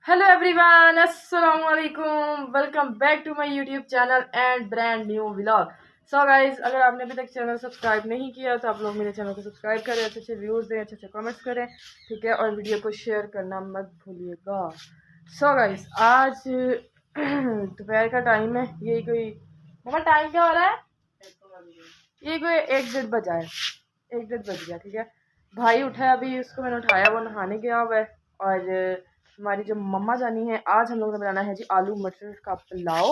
Hello everyone, अस्सलाम वालेकुम। Welcome back to my YouTube channel and brand new vlog. So guys, अगर आपने अभी तक चैनल सब्सक्राइब नहीं किया तो आप लोग मेरे चैनल को सब्सक्राइब करें, अच्छे अच्छे व्यूज़ दें, अच्छे अच्छे कमेंट्स करें, ठीक है। और वीडियो को शेयर करना मत भूलिएगा। सो गाइस, आज दोपहर का टाइम है। यही कोई मम्मा टाइम क्या हो रहा है? ये कोई 1 डेढ़ बजा है, 1 डेढ़ बज गया, ठीक है। भाई उठा है अभी, उसको मैंने उठाया, वो नहाने गया हुआ है। और हमारी जो मम्मा जानी है, आज हम लोगों ने बनाना है जी आलू मटर का पुलाव।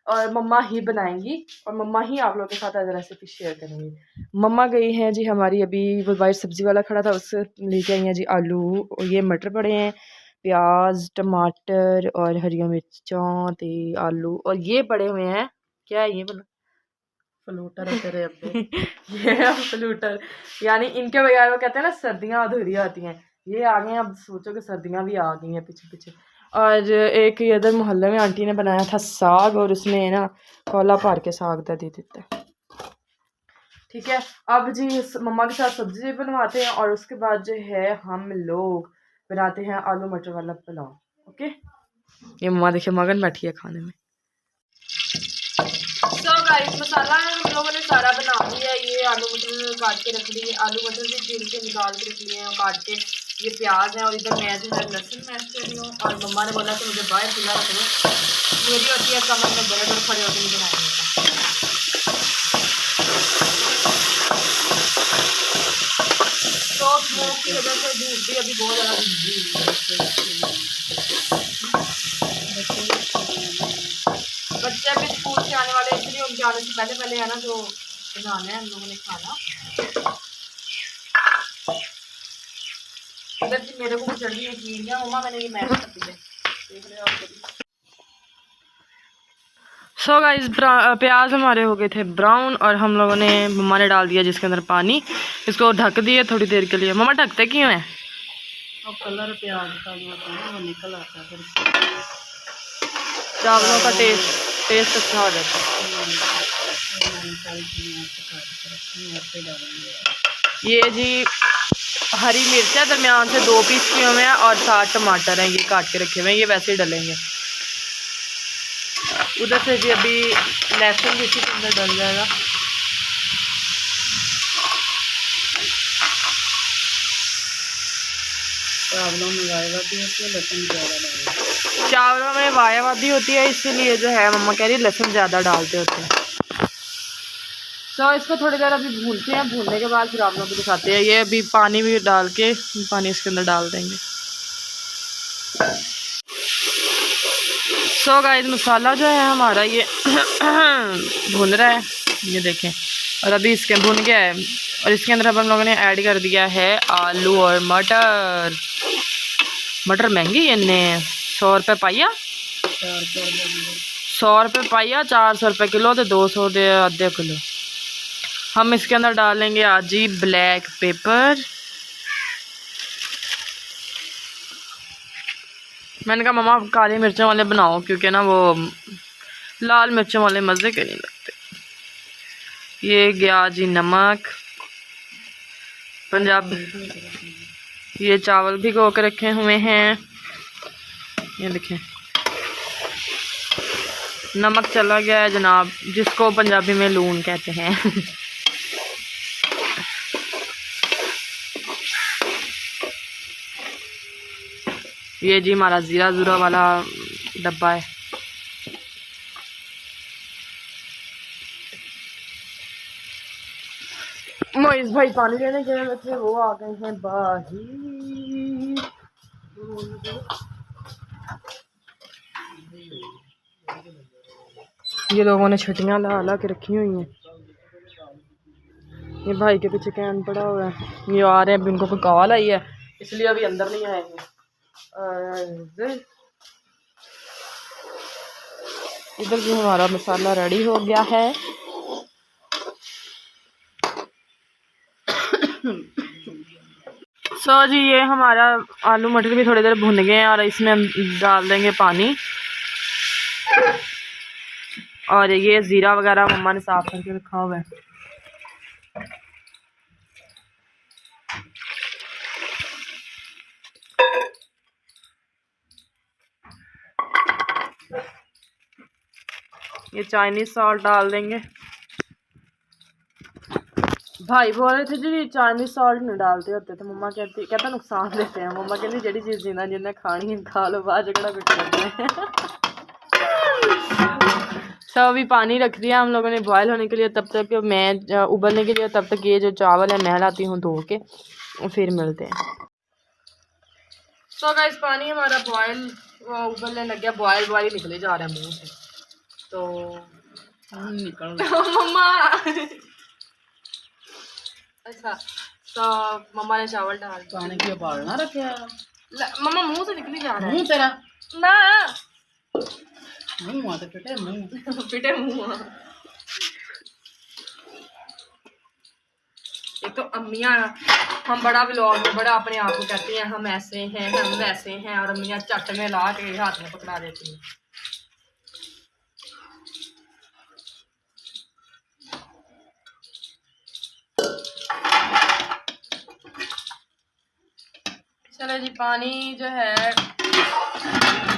और मम्मा ही बनाएंगी और मम्मा ही आप लोगों के साथ आज रेसिपी शेयर करेंगी। मम्मा गई हैं जी हमारी, अभी वो वाइट सब्जी वाला खड़ा था, उससे लेके आई हैं जी आलू। और ये मटर पड़े हैं, प्याज टमाटर और हरिया मिर्चों ते आलू। और ये पड़े हुए हैं, क्या है ये बना फ्लूटर तेरे अपने ये है फ्लूटर। यानी इनके बगैर वो कहते हैं ना सर्दियाँ अधूरी आती हैं। ये आ गए हैं, अब सोचो कि सर्दियाँ भी आ गई हैं पीछे पीछे। और एक इधर मोहल्ले में आंटी ने बनाया था साग, और उसमें ना कोला भर के साग दा दे देता है, ठीक है। अब जी मम्मा के साथ सब्जी बनवाते हैं और उसके बाद जो है हम लोग बनाते हैं आलू मटर वाला पुलाव। ओके, ये मम्मा देखिए मगन बैठी है खाने में। सो गाइस, मसाला हम लोगों ने सारा बना लिया है। ये आलू मटर काट के रख लिए, आलू मटर भी छील के निकाल के रख लिए हैं और काट के। ये प्याज है और इधर मैं जो है लहसुन मैश कर रही हूँ। और मम्मा ने बोला कि मुझे बाहर खुला रख दो, मेरी होती है कमर में दर्द और खड़े होकर नहीं बनाने का। तो स्मोक की वजह से धूप भी अभी बहुत ज़्यादा बच्चे अभी स्कूल से आने वाले, इसलिए उनके आने से पहले पहले है ना जो बनाना है हम लोगों ने खाना। इधर से मेरे को चढ़ रही है कीड़ियाँ, मम्मा मैंने ये मैश कर दी है, देख रहे हो आप। सो गाइस, प्याज हमारे हो गए थे ब्राउन और हम लोगों ने, मम्मा ने डाल दिया जिसके अंदर पानी। इसको ढक दिए थोड़ी देर के लिए। मम्मा ढकते क्यों है? और कलर प्याज का जो होता है वो निकल आता है, फिर चावलों का टेस्ट अच्छा हो जाता है। ये जी हरी मिर्च है, दरमियान से 2 पीस किए हुए हैं और 7 टमाटर हैं, ये काट के रखे हुए हैं, ये वैसे ही डलेंगे। उधर से जी अभी लहसुन भी इसी के अंदर डल जाएगा। चावलों में वायवादी होती है, लहसुन ज़्यादा डालते। चावलों में वायवादी होती है, इसीलिए जो है मम्मा कह रही लहसुन ज़्यादा डालते होते हैं। तो इसको थोड़ी देर अभी भूनते हैं, भूनने के बाद फिर आप लोगों को दिखाते हैं। ये अभी पानी भी डाल के, पानी इसके अंदर डाल देंगे। सो गाइस, मसाला जो है हमारा ये भुन रहा है, ये देखें। और अभी इसके भुन गया है और इसके अंदर अब हम लोगों ने ऐड कर दिया है आलू और मटर। मटर महंगी है इन्ने 100 रुपये पाइया, 100 रुपये पाइया, 400 रुपये किलो, तो 200 दे आधे किलो। हम इसके अंदर डालेंगे आज ही ब्लैक पेपर। मैंने कहा मम्मा काली मिर्चों वाले बनाओ, क्योंकि ना वो लाल मिर्चों वाले मज़े के नहीं लगते। ये गया जी नमक। पंजाब ये चावल भिगो के रखे हुए हैं, ये देखें। नमक चला गया है जनाब, जिसको पंजाबी में लून कहते हैं। ये जी हमारा ज़ीरा ज़ूरा वाला डब्बा है। मोइस भाई पानी लेने गए हुए थे, वो आ गए हैं बाहर। ये लोगों ने छटियाँ ला ला के रखी हुई हैं। ये भाई के पीछे कैन पड़ा हुआ है, ये आ रहे हैं, अभी उनको कोई कॉल आई है, इसलिए अभी अंदर नहीं आएंगे। इधर भी हमारा मसाला रेडी हो गया है। सो जी, ये हमारा आलू मटर भी थोड़ी देर भुन गए हैं और इसमें हम डाल देंगे पानी। और ये ज़ीरा वगैरह मम्मा ने साफ करके रखा हुआ है। ये चाइनीज सॉल्ट डाल देंगे। भाई बोल रहे थे जी चाइनीज सॉल्ट नहीं डालते होते, तो मम्मा कहता नुकसान देते हैं। मम्मा कहती जड़ी चीज़ जिन्हें खानी है खा लो, बाद झगड़ा कुछ करना है। तो अभी पानी रख दिया हम लोगों ने बॉयल होने के लिए, तब तक मैं उबलने के लिए, तब तक ये जो चावल है मैं लाती हूँ धो के, फिर मिलते हैं। तो गाइस पानी हमारा बॉयल उबलने लग गया, बॉयल निकले जा रहा है मुँह से, तो निकल मम्मा अच्छा तो मम्मा ने चावल डाल पानी की उबालना रखा। मम्मा मुंह से निकली जा रहा है। मुंह तेरा ना मुंह तो पिटे मुंह पिटे मुंह। एक तो अम्मियाँ हम बड़ा व्लॉग में बड़ा अपने आप को कहती हैं हम ऐसे हैं हम वैसे हैं, और अम्मियाँ चट में ला के हाथ में पकड़ा देती हैं। चलो जी पानी जो है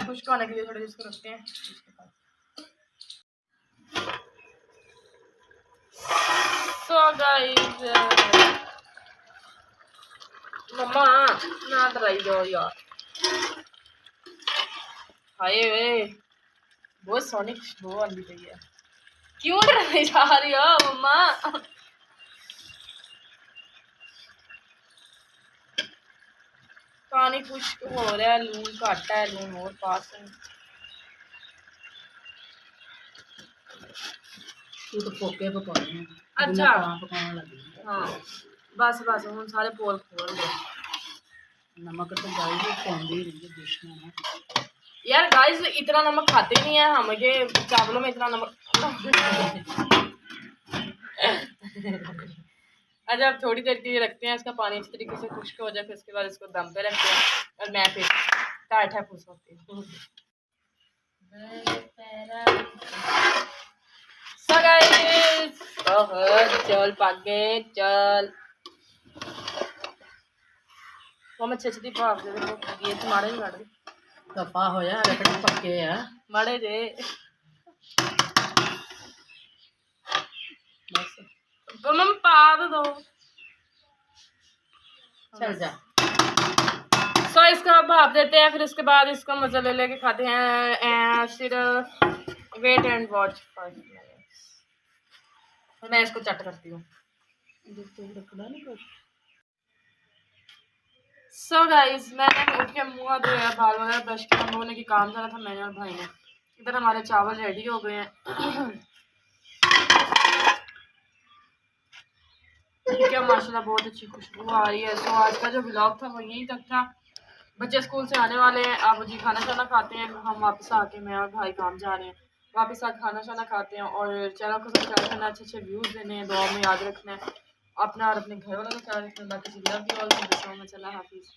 खुश्क होने के लिए थोड़ा इसको रखते हैं। सो गाइस मम्मा ना डराई दो यार, हाय वे बहुत सोनी खुशबू आती पई है, क्यों डराई जा रही हो मम्मा? पानी खुश्क हो रहा है, लून घट है, लून और पास है। तू तो पोके पकाने अच्छा पकाने लगी। हाँ बस बस हम सारे पोल खोल दो। नमक तो गाइस पौंदी रही डिश में यार गाइस इतना नमक खाते नहीं है हम, ये चावलों में इतना नमक। अच्छा अब थोड़ी देर के लिए रखते हैं, इसका पानी अच्छी तरीके से खुश्क हो जाए, फिर उसके बाद इसको दम पे रखते हैं, और मैं फिर टाइट खुश होती हूँ। So guys, चल पागे चल वो मैं छछती भाव दे दे, ये तो मारे ही मारे दफा होया रखड़े पक्के है मारे जे बस तो मम पा दो। चल जा। सो इसका भाप देते हैं, फिर उसके बाद इसको मजा ले लेके खाते हैं। फिर वेट एंड वॉच 5 मिनट्स। मैं इसको चट करती हूँ। सो गाइस मैंने उठ के मुँह धोया, बाल वगैरह ब्रश किया, हम लोगों ने की काम करा था मैंने और भाई ने। इधर हमारे चावल रेडी हो गए हैं। ठीक है माशाल्लाह बहुत अच्छी खुशबू आ रही है। तो आज का जो व्लॉग था वो यहीं तक था। बच्चे स्कूल से आने वाले हैं, आप जी खाना शाना खाते हैं, हम वापस आके मैं और भाई काम जा रहे हैं, वापस आके खाना शाना खाते हैं, और चैनल को सब्सक्राइब करना, अच्छे अच्छे व्यूज़ देने हैं, दुआ में याद रखना है अपना और अपने घर वालों का ख्याल रखना। बाकी जी लव यू ऑल, हाफिज़।